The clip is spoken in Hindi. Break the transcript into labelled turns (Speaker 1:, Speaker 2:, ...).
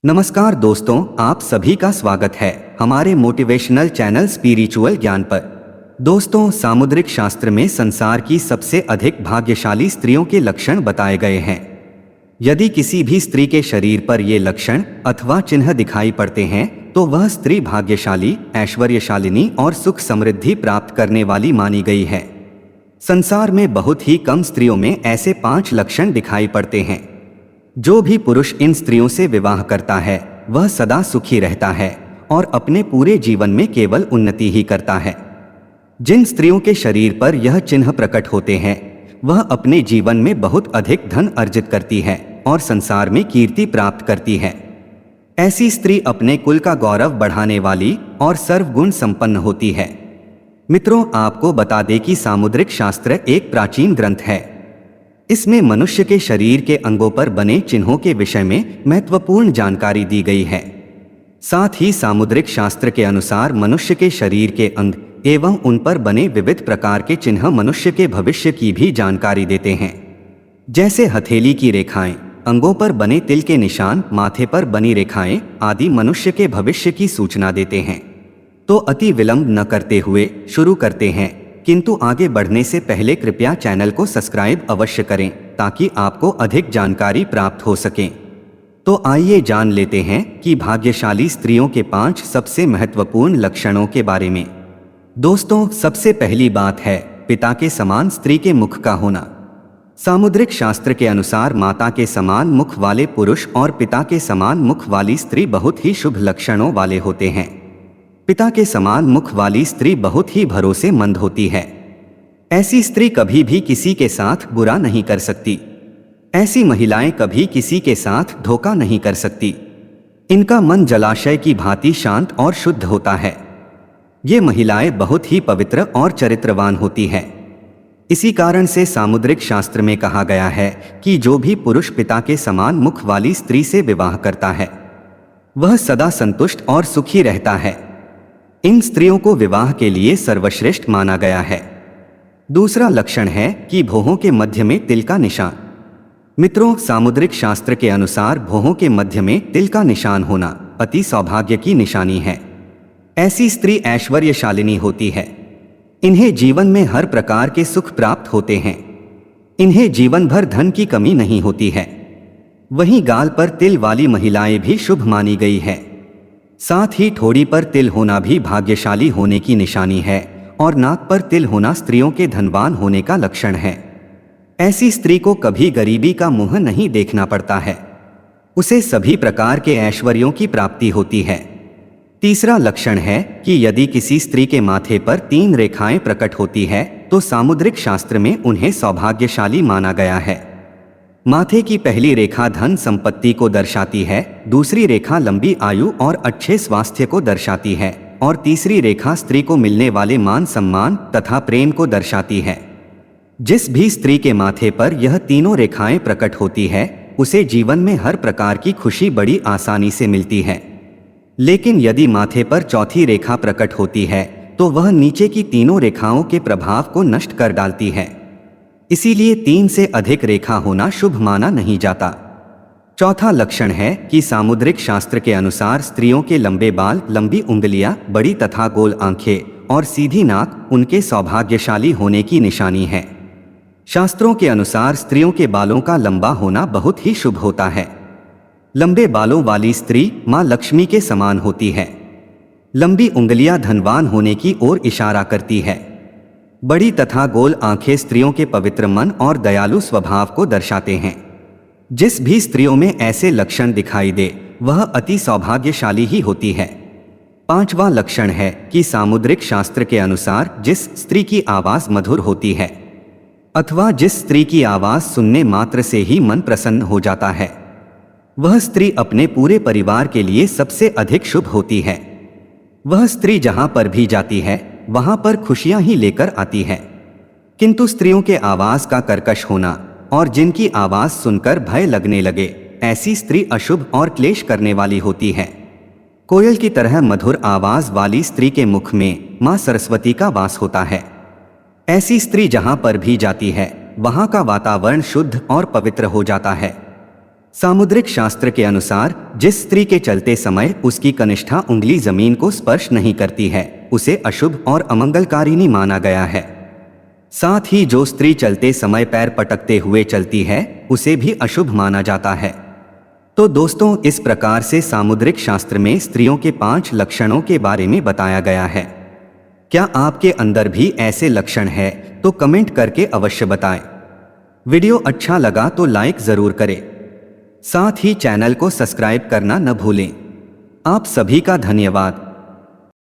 Speaker 1: नमस्कार दोस्तों, आप सभी का स्वागत है हमारे मोटिवेशनल चैनल स्पिरिचुअल ज्ञान पर। दोस्तों, सामुद्रिक शास्त्र में संसार की सबसे अधिक भाग्यशाली स्त्रियों के लक्षण बताए गए हैं। यदि किसी भी स्त्री के शरीर पर ये लक्षण अथवा चिन्ह दिखाई पड़ते हैं तो वह स्त्री भाग्यशाली, ऐश्वर्यशालिनी और सुख समृद्धि प्राप्त करने वाली मानी गई है। संसार में बहुत ही कम स्त्रियों में ऐसे 5 लक्षण दिखाई पड़ते हैं। जो भी पुरुष इन स्त्रियों से विवाह करता है वह सदा सुखी रहता है और अपने पूरे जीवन में केवल उन्नति ही करता है। जिन स्त्रियों के शरीर पर यह चिन्ह प्रकट होते हैं वह अपने जीवन में बहुत अधिक धन अर्जित करती है और संसार में कीर्ति प्राप्त करती है। ऐसी स्त्री अपने कुल का गौरव बढ़ाने वाली और सर्वगुण संपन्न होती है। मित्रों, आपको बता दें कि सामुद्रिक शास्त्र एक प्राचीन ग्रंथ है। इसमें मनुष्य के शरीर के अंगों पर बने चिन्हों के विषय में महत्वपूर्ण जानकारी दी गई है। साथ ही सामुद्रिक शास्त्र के अनुसार मनुष्य के शरीर के अंग एवं उन पर बने विविध प्रकार के चिन्ह मनुष्य के भविष्य की भी जानकारी देते हैं। जैसे हथेली की रेखाएं, अंगों पर बने तिल के निशान, माथे पर बनी रेखाएं आदि मनुष्य के भविष्य की सूचना देते हैं। तो अति विलंब न करते हुए शुरू करते हैं, किंतु आगे बढ़ने से पहले कृपया चैनल को सब्सक्राइब अवश्य करें ताकि आपको अधिक जानकारी प्राप्त हो सके। तो आइए जान लेते हैं कि भाग्यशाली स्त्रियों के 5 सबसे महत्वपूर्ण लक्षणों के बारे में। दोस्तों, सबसे पहली बात है पिता के समान स्त्री के मुख का होना। सामुद्रिक शास्त्र के अनुसार माता के समान मुख वाले पुरुष और पिता के समान मुख वाली स्त्री बहुत ही शुभ लक्षणों वाले होते हैं। पिता के समान मुख वाली स्त्री बहुत ही भरोसेमंद होती है। ऐसी स्त्री कभी भी किसी के साथ बुरा नहीं कर सकती। ऐसी महिलाएं कभी किसी के साथ धोखा नहीं कर सकती। इनका मन जलाशय की भांति शांत और शुद्ध होता है। ये महिलाएं बहुत ही पवित्र और चरित्रवान होती हैं। इसी कारण से सामुद्रिक शास्त्र में कहा गया है कि जो भी पुरुष पिता के समान मुख वाली स्त्री से विवाह करता है वह सदा संतुष्ट और सुखी रहता है। इन स्त्रियों को विवाह के लिए सर्वश्रेष्ठ माना गया है। दूसरा लक्षण है कि भौहों के मध्य में तिल का निशान। मित्रों, सामुद्रिक शास्त्र के अनुसार भौहों के मध्य में तिल का निशान होना अति सौभाग्य की निशानी है। ऐसी स्त्री ऐश्वर्यशालिनी होती है। इन्हें जीवन में हर प्रकार के सुख प्राप्त होते हैं। इन्हें जीवन भर धन की कमी नहीं होती है। वहीं गाल पर तिल वाली महिलाएं भी शुभ मानी गई है। साथ ही ठोड़ी पर तिल होना भी भाग्यशाली होने की निशानी है और नाक पर तिल होना स्त्रियों के धनवान होने का लक्षण है। ऐसी स्त्री को कभी गरीबी का मुंह नहीं देखना पड़ता है। उसे सभी प्रकार के ऐश्वर्यों की प्राप्ति होती है। तीसरा लक्षण है कि यदि किसी स्त्री के माथे पर 3 रेखाएं प्रकट होती है तो सामुद्रिक शास्त्र में उन्हें सौभाग्यशाली माना गया है। माथे की पहली रेखा धन संपत्ति को दर्शाती है, दूसरी रेखा लंबी आयु और अच्छे स्वास्थ्य को दर्शाती है और तीसरी रेखा स्त्री को मिलने वाले मान सम्मान तथा प्रेम को दर्शाती है। जिस भी स्त्री के माथे पर यह तीनों रेखाएं प्रकट होती है उसे जीवन में हर प्रकार की खुशी बड़ी आसानी से मिलती है। लेकिन यदि माथे पर चौथी रेखा प्रकट होती है तो वह नीचे की तीनों रेखाओं के प्रभाव को नष्ट कर डालती है। इसीलिए 3 से अधिक रेखा होना शुभ माना नहीं जाता। चौथा लक्षण है कि सामुद्रिक शास्त्र के अनुसार स्त्रियों के लंबे बाल, लंबी उंगलियां, बड़ी तथा गोल आंखें और सीधी नाक उनके सौभाग्यशाली होने की निशानी है। शास्त्रों के अनुसार स्त्रियों के बालों का लंबा होना बहुत ही शुभ होता है। लंबे बालों वाली स्त्री मां लक्ष्मी के समान होती है। लंबी उंगलियां धनवान होने की ओर इशारा करती है। बड़ी तथा गोल आंखें स्त्रियों के पवित्र मन और दयालु स्वभाव को दर्शाते हैं। जिस भी स्त्रियों में ऐसे लक्षण दिखाई दे वह अति सौभाग्यशाली ही होती है। 5वां लक्षण है कि सामुद्रिक शास्त्र के अनुसार जिस स्त्री की आवाज मधुर होती है अथवा जिस स्त्री की आवाज सुनने मात्र से ही मन प्रसन्न हो जाता है वह स्त्री अपने पूरे परिवार के लिए सबसे अधिक शुभ होती है। वह स्त्री जहां पर भी जाती है वहां पर खुशियां ही लेकर आती है। किंतु स्त्रियों के आवाज का कर्कश होना और जिनकी आवाज सुनकर भय लगने लगे ऐसी स्त्री अशुभ और क्लेश करने वाली होती है। कोयल की तरह मधुर आवाज वाली स्त्री के मुख में मां सरस्वती का वास होता है। ऐसी स्त्री जहां पर भी जाती है वहां का वातावरण शुद्ध और पवित्र हो जाता है। सामुद्रिक शास्त्र के अनुसार जिस स्त्री के चलते समय उसकी कनिष्ठा उंगली जमीन को स्पर्श नहीं करती है उसे अशुभ और अमंगलकारिणी माना गया है। साथ ही जो स्त्री चलते समय पैर पटकते हुए चलती है उसे भी अशुभ माना जाता है। तो दोस्तों, इस प्रकार से सामुद्रिक शास्त्र में स्त्रियों के 5 लक्षणों के बारे में बताया गया है। क्या आपके अंदर भी ऐसे लक्षण है तो कमेंट करके अवश्य बताएं। वीडियो अच्छा लगा तो लाइक जरूर करें, साथ ही चैनल को सब्सक्राइब करना न भूलें। आप सभी का धन्यवाद।